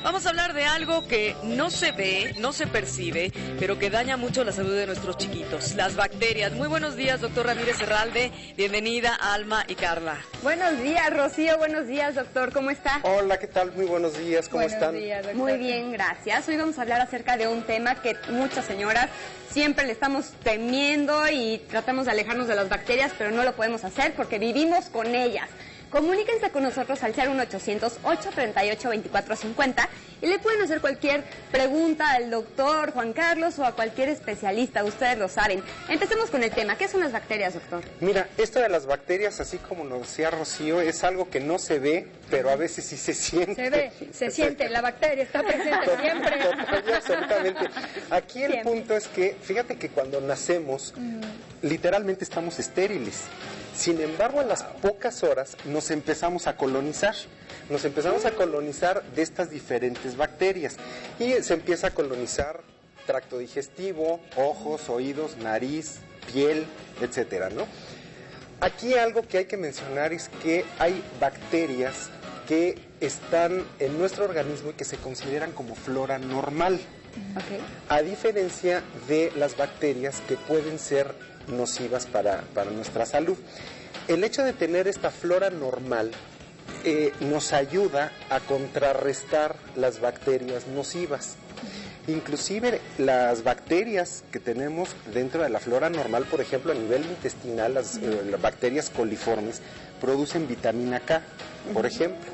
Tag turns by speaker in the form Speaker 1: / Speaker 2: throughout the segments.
Speaker 1: Vamos a hablar de algo que no se ve, no se percibe, pero que daña mucho la salud de nuestros chiquitos, las bacterias. Muy buenos días, doctor Ramírez Herralde. Bienvenida, Alma y Carla.
Speaker 2: Buenos días, Rocío. Buenos días, doctor. ¿Cómo está?
Speaker 3: Hola, ¿qué tal? Muy buenos días. ¿Cómo están?
Speaker 2: Buenos días, doctor. Muy bien, gracias. Hoy vamos a hablar acerca de un tema que muchas señoras siempre le estamos temiendo y tratamos de alejarnos de las bacterias, pero no lo podemos hacer porque vivimos con ellas. Comuníquense con nosotros al 01800-838-2450 y le pueden hacer cualquier pregunta al doctor Juan Carlos o a cualquier especialista, ustedes lo saben. Empecemos con el tema. ¿Qué son las bacterias, doctor?
Speaker 3: Mira, esto de las bacterias, así como nos decía Rocío, es algo que no se ve, pero a veces sí se siente.
Speaker 4: Se ve, se siente, la bacteria está presente siempre.
Speaker 3: Total y absolutamente. Aquí el punto es que, fíjate que cuando nacemos, literalmente estamos estériles. Sin embargo, a las pocas horas nos empezamos a colonizar. Nos empezamos a colonizar de estas diferentes bacterias. Y se empieza a colonizar tracto digestivo, ojos, oídos, nariz, piel, etcétera, ¿no? Aquí algo que hay que mencionar es que hay bacterias que están en nuestro organismo y que se consideran como flora normal.
Speaker 2: Okay.
Speaker 3: A diferencia de las bacterias que pueden ser nocivas para nuestra salud. El hecho de tener esta flora normal nos ayuda a contrarrestar las bacterias nocivas. Inclusive las bacterias que tenemos dentro de la flora normal, por ejemplo, a nivel intestinal, las bacterias coliformes producen vitamina K, por ejemplo.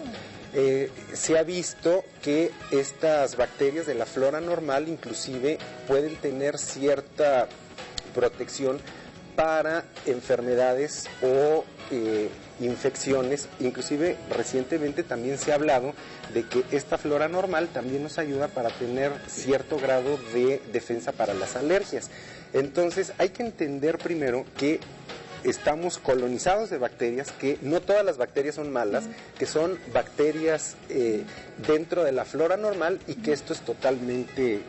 Speaker 3: Se ha visto que estas bacterias de la flora normal inclusive pueden tener cierta protección para enfermedades o infecciones. Inclusive recientemente también se ha hablado de que esta flora normal también nos ayuda para tener cierto grado de defensa para las alergias. Entonces hay que entender primero que estamos colonizados de bacterias, que no todas las bacterias son malas, que son bacterias dentro de la flora normal y que esto es totalmente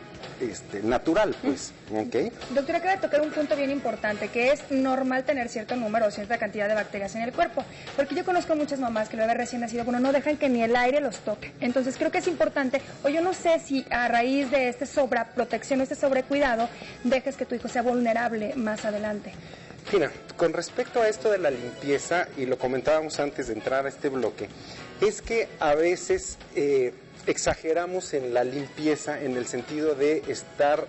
Speaker 3: natural, pues. ¿Okay?
Speaker 4: Doctora, acaba de tocar un punto bien importante, que es normal tener cierto número o cierta cantidad de bacterias en el cuerpo, porque yo conozco muchas mamás que el bebé recién nacido, bueno, no dejan que ni el aire los toque. Entonces creo que es importante, o yo no sé si a raíz de esta sobreprotección o este sobrecuidado, dejes que tu hijo sea vulnerable más adelante.
Speaker 3: Mira, con respecto a esto de la limpieza, y lo comentábamos antes de entrar a este bloque, es que a veces exageramos en la limpieza en el sentido de estar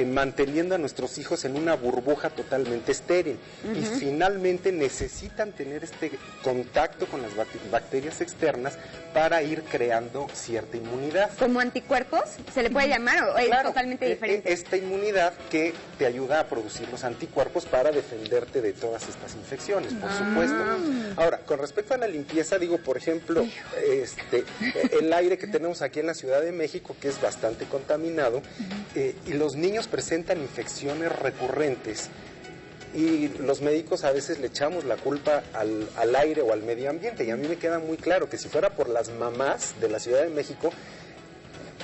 Speaker 3: manteniendo a nuestros hijos en una burbuja totalmente estéril. Y finalmente necesitan tener este contacto con las bacterias externas para ir creando cierta inmunidad.
Speaker 2: ¿Como anticuerpos se le puede llamar o es totalmente diferente?
Speaker 3: Esta inmunidad que te ayuda a producir los anticuerpos para defenderte de todas estas infecciones, por supuesto. Ahora, con respecto a la limpieza, digo, por ejemplo, el aire que tenemos aquí en la Ciudad de México, que es bastante contaminado, y los niños presentan infecciones recurrentes y los médicos a veces le echamos la culpa al aire o al medio ambiente, y a mí me queda muy claro que si fuera por las mamás de la Ciudad de México,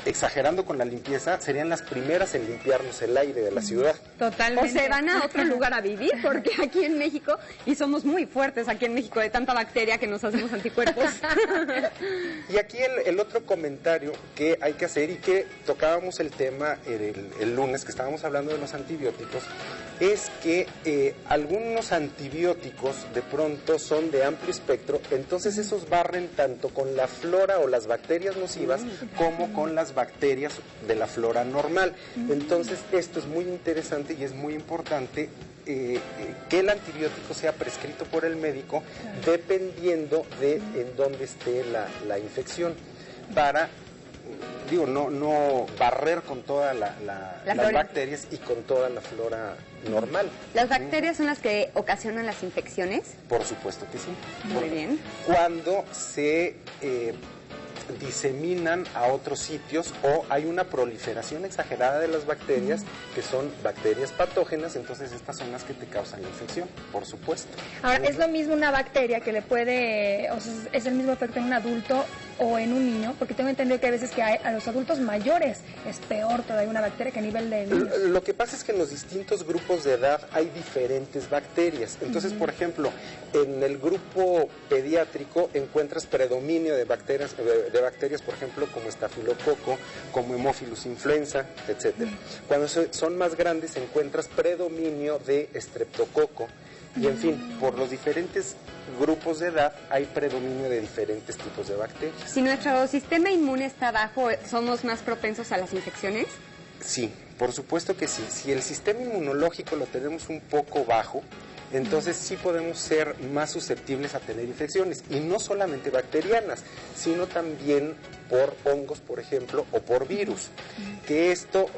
Speaker 3: exagerando con la limpieza, serían las primeras en limpiarnos el aire de la ciudad.
Speaker 2: Totalmente. O se van a otro lugar a vivir, porque aquí en México, y somos muy fuertes aquí en México de tanta bacteria que nos hacemos anticuerpos.
Speaker 3: Y aquí el otro comentario que hay que hacer, y que tocábamos el tema el lunes, que estábamos hablando de los antibióticos, es que algunos antibióticos de pronto son de amplio espectro, entonces esos barren tanto con la flora o las bacterias nocivas como con las bacterias de la flora normal. Entonces esto es muy interesante y es muy importante que el antibiótico sea prescrito por el médico dependiendo de en dónde esté la infección, para no barrer con todas las bacterias y con toda la flora normal.
Speaker 2: ¿Las bacterias son las que ocasionan las infecciones?
Speaker 3: Por supuesto que sí.
Speaker 2: Muy bien.
Speaker 3: Cuando se diseminan a otros sitios o hay una proliferación exagerada de las bacterias, que son bacterias patógenas, entonces estas son las que te causan la infección, por supuesto.
Speaker 4: Ahora, ¿es lo mismo una bacteria que le puede, o sea, es el mismo efecto en un adulto o en un niño? Porque tengo entendido que hay veces que a los adultos mayores es peor todavía una bacteria que a nivel de niños.
Speaker 3: Lo que pasa es que en los distintos grupos de edad hay diferentes bacterias. Entonces, por ejemplo, en el grupo pediátrico encuentras predominio de bacterias, por ejemplo, como estafilococo, como Haemophilus influenza, etcétera. Cuando son más grandes encuentras predominio de estreptococo. Y en fin, por los diferentes grupos de edad hay predominio de diferentes tipos de bacterias.
Speaker 2: Si nuestro sistema inmune está bajo, ¿somos más propensos a las infecciones?
Speaker 3: Sí, por supuesto que sí. Si el sistema inmunológico lo tenemos un poco bajo, entonces sí podemos ser más susceptibles a tener infecciones. Y no solamente bacterianas, sino también por hongos, por ejemplo, o por virus. Que esto,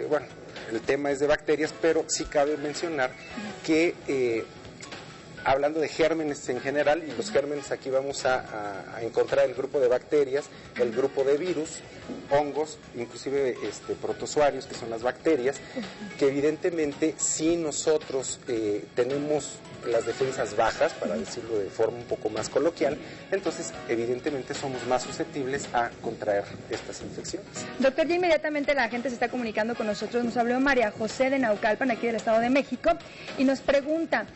Speaker 3: bueno, el tema es de bacterias, pero sí cabe mencionar que... hablando de gérmenes en general, y los gérmenes aquí vamos a encontrar el grupo de bacterias, el grupo de virus, hongos, inclusive protozoarios, que son las bacterias, que evidentemente si nosotros tenemos las defensas bajas, para decirlo de forma un poco más coloquial, entonces evidentemente somos más susceptibles a contraer estas infecciones.
Speaker 4: Doctor, ya inmediatamente la gente se está comunicando con nosotros. Nos habló María José de Naucalpan, aquí del Estado de México, y nos pregunta...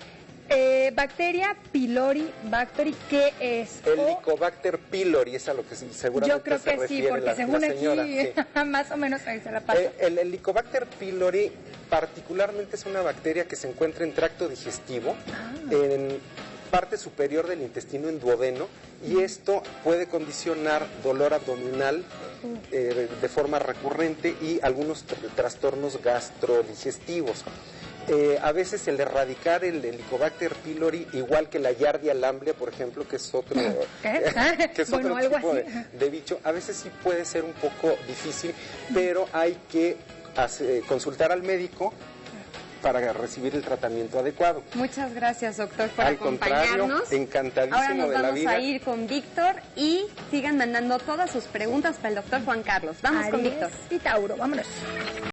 Speaker 4: bacteria pylori bactery, ¿qué es?
Speaker 3: El Helicobacter pylori es a lo que seguramente
Speaker 4: yo creo que sí, porque según
Speaker 3: señora,
Speaker 4: aquí sí. Más o menos ahí se la pasa.
Speaker 3: El Helicobacter pylori particularmente es una bacteria que se encuentra en tracto digestivo, en parte superior del intestino, en duodeno, y esto puede condicionar dolor abdominal de forma recurrente y algunos trastornos gastrodigestivos. A veces el erradicar el Helicobacter pylori, igual que la Yardia lamblia, por ejemplo, que es otro, que es
Speaker 4: bueno,
Speaker 3: otro tipo
Speaker 4: así.
Speaker 3: de bicho, a veces sí puede ser un poco difícil, pero hay que consultar al médico para recibir el tratamiento adecuado.
Speaker 2: Muchas gracias, doctor, por
Speaker 3: Al
Speaker 2: acompañarnos.
Speaker 3: contrario, encantadísimo
Speaker 2: Ahora nos
Speaker 3: de la
Speaker 2: vamos
Speaker 3: vida.
Speaker 2: a ir con Víctor y sigan mandando todas sus preguntas para el doctor Juan Carlos. Vamos con
Speaker 4: Aries
Speaker 2: Víctor.
Speaker 4: y Tauro, vámonos.